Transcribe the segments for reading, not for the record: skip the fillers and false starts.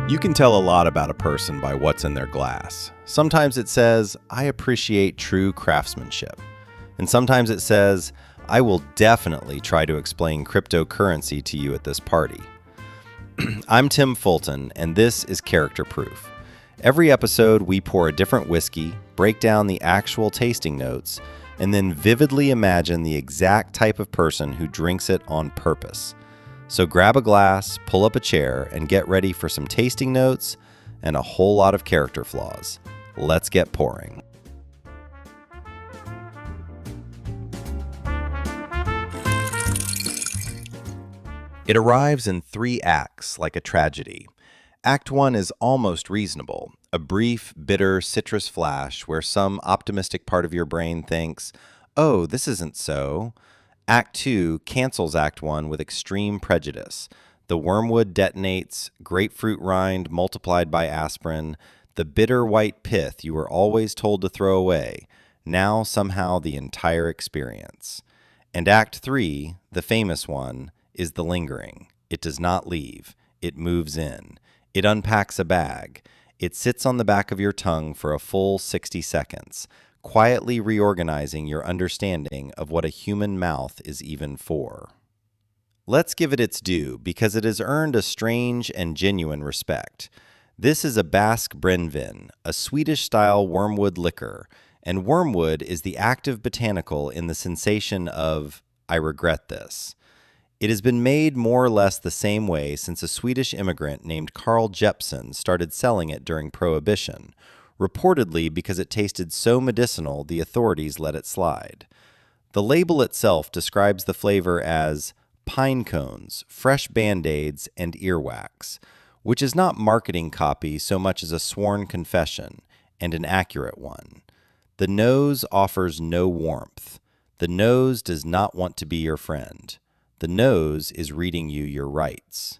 You can tell a lot about a person by what's in their glass. Sometimes it says, I appreciate true craftsmanship. And sometimes it says, I will definitely try to explain cryptocurrency to you at this party. I'm Tim Fulton, and this is Character Proof. Every episode, we pour a different whiskey, break down the actual tasting notes, and then vividly imagine the exact type of person who drinks it on purpose. So grab a glass, pull up a chair, and get ready for some tasting notes and a whole lot of character flaws. Let's get pouring. It arrives in 3 acts like a tragedy. Act 1 is almost reasonable, a brief, bitter citrus flash where some optimistic part of your brain thinks, oh, this isn't so. Act 2 cancels Act 1 with extreme prejudice. The wormwood detonates, grapefruit rind multiplied by aspirin, the bitter white pith you were always told to throw away, now somehow the entire experience. And Act 3, the famous one, is the lingering. It does not leave. It moves in. It unpacks a bag. It sits on the back of your tongue for a full 60 seconds, quietly reorganizing your understanding of what a human mouth is even for. Let's give it its due, because it has earned a strange and genuine respect. This is a Basque Brenvin, a Swedish-style wormwood liquor, and wormwood is the active botanical in the sensation of, I regret this. It has been made more or less the same way since a Swedish immigrant named Carl Jeppson started selling it during Prohibition, reportedly because it tasted so medicinal the authorities let it slide. The label itself describes the flavor as pine cones, fresh Band-Aids, and earwax, which is not marketing copy so much as a sworn confession, and an accurate one. The nose offers no warmth. The nose does not want to be your friend. The nose is reading you your rights.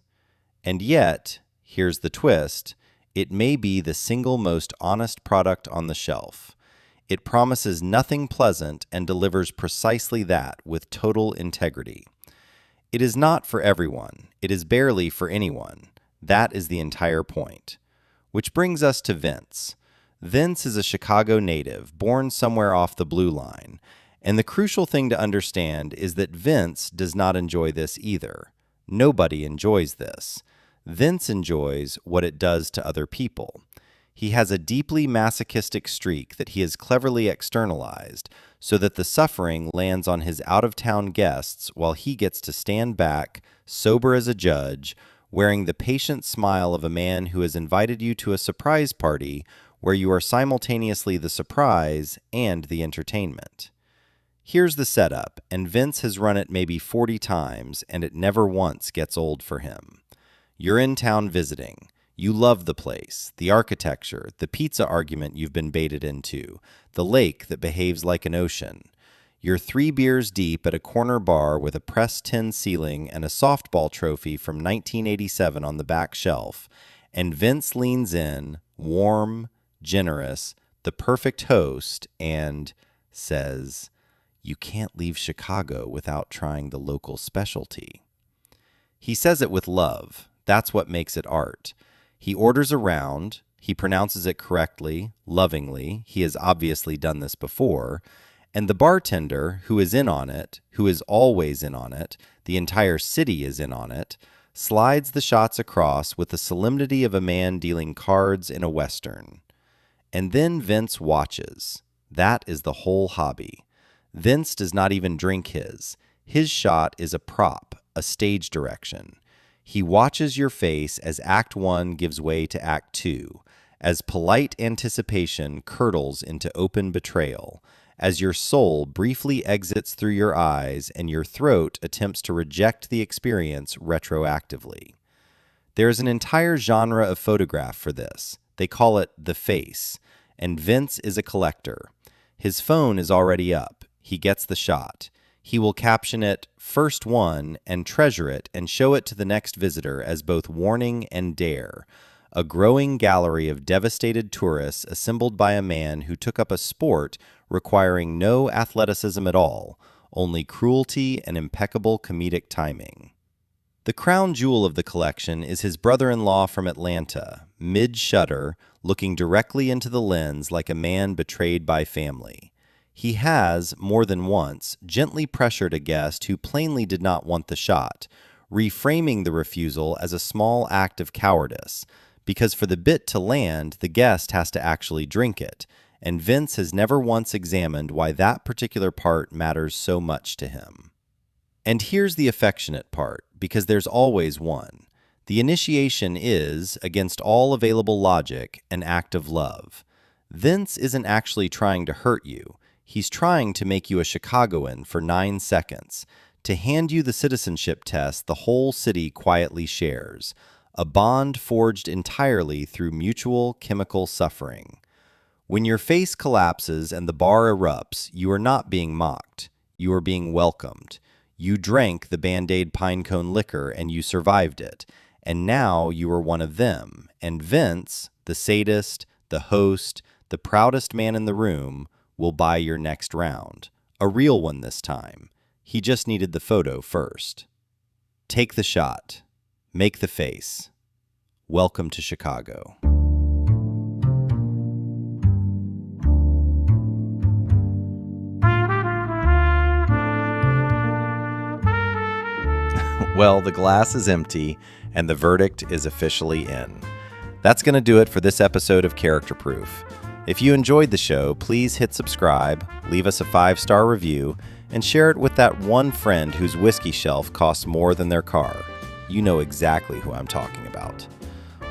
And yet, here's the twist, it may be the single most honest product on the shelf. It promises nothing pleasant and delivers precisely that with total integrity. It is not for everyone. It is barely for anyone. That is the entire point. Which brings us to Vince. Vince is a Chicago native, born somewhere off the Blue Line. And the crucial thing to understand is that Vince does not enjoy this either. Nobody enjoys this. Vince enjoys what it does to other people. He has a deeply masochistic streak that he has cleverly externalized so that the suffering lands on his out-of-town guests while he gets to stand back, sober as a judge, wearing the patient smile of a man who has invited you to a surprise party where you are simultaneously the surprise and the entertainment. Here's the setup, and Vince has run it maybe 40 times, and it never once gets old for him. You're in town visiting. You love the place, the architecture, the pizza argument you've been baited into, the lake that behaves like an ocean. You're 3 beers deep at a corner bar with a pressed tin ceiling and a softball trophy from 1987 on the back shelf, and Vince leans in, warm, generous, the perfect host, and says, you can't leave Chicago without trying the local specialty. He says it with love. That's what makes it art. He orders around. He pronounces it correctly, lovingly. He has obviously done this before. And the bartender, who is in on it, who is always in on it, the entire city is in on it, slides the shots across with the solemnity of a man dealing cards in a Western. And then Vince watches. That is the whole hobby. Vince does not even drink his. His shot is a prop, a stage direction. He watches your face as Act 1 gives way to Act 2, as polite anticipation curdles into open betrayal, as your soul briefly exits through your eyes and your throat attempts to reject the experience retroactively. There is an entire genre of photograph for this. They call it the face, and Vince is a collector. His phone is already up. He gets the shot. He will caption it, first one, and treasure it and show it to the next visitor as both warning and dare, a growing gallery of devastated tourists assembled by a man who took up a sport requiring no athleticism at all, only cruelty and impeccable comedic timing. The crown jewel of the collection is his brother-in-law from Atlanta, mid-shutter, looking directly into the lens like a man betrayed by family. He has, more than once, gently pressured a guest who plainly did not want the shot, reframing the refusal as a small act of cowardice, because for the bit to land, the guest has to actually drink it, and Vince has never once examined why that particular part matters so much to him. And here's the affectionate part, because there's always one. The initiation is, against all available logic, an act of love. Vince isn't actually trying to hurt you. He's trying to make you a Chicagoan for 9 seconds, to hand you the citizenship test the whole city quietly shares, a bond forged entirely through mutual chemical suffering. When your face collapses and the bar erupts, you are not being mocked. You are being welcomed. You drank the Band-Aid Pinecone liquor and you survived it, and now you are one of them. And Vince, the sadist, the host, the proudest man in the room, will buy your next round. A real one this time. He just needed the photo first. Take the shot. Make the face. Welcome to Chicago. Well, the glass is empty, and the verdict is officially in. That's going to do it for this episode of Character Proof. If you enjoyed the show, please hit subscribe, leave us a 5-star review, and share it with that one friend whose whiskey shelf costs more than their car. You know exactly who I'm talking about.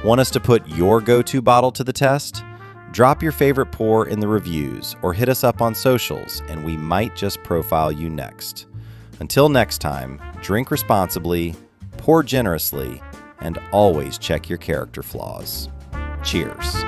Want us to put your go-to bottle to the test? Drop your favorite pour in the reviews, or hit us up on socials, and we might just profile you next. Until next time, drink responsibly, pour generously, and always check your character flaws. Cheers.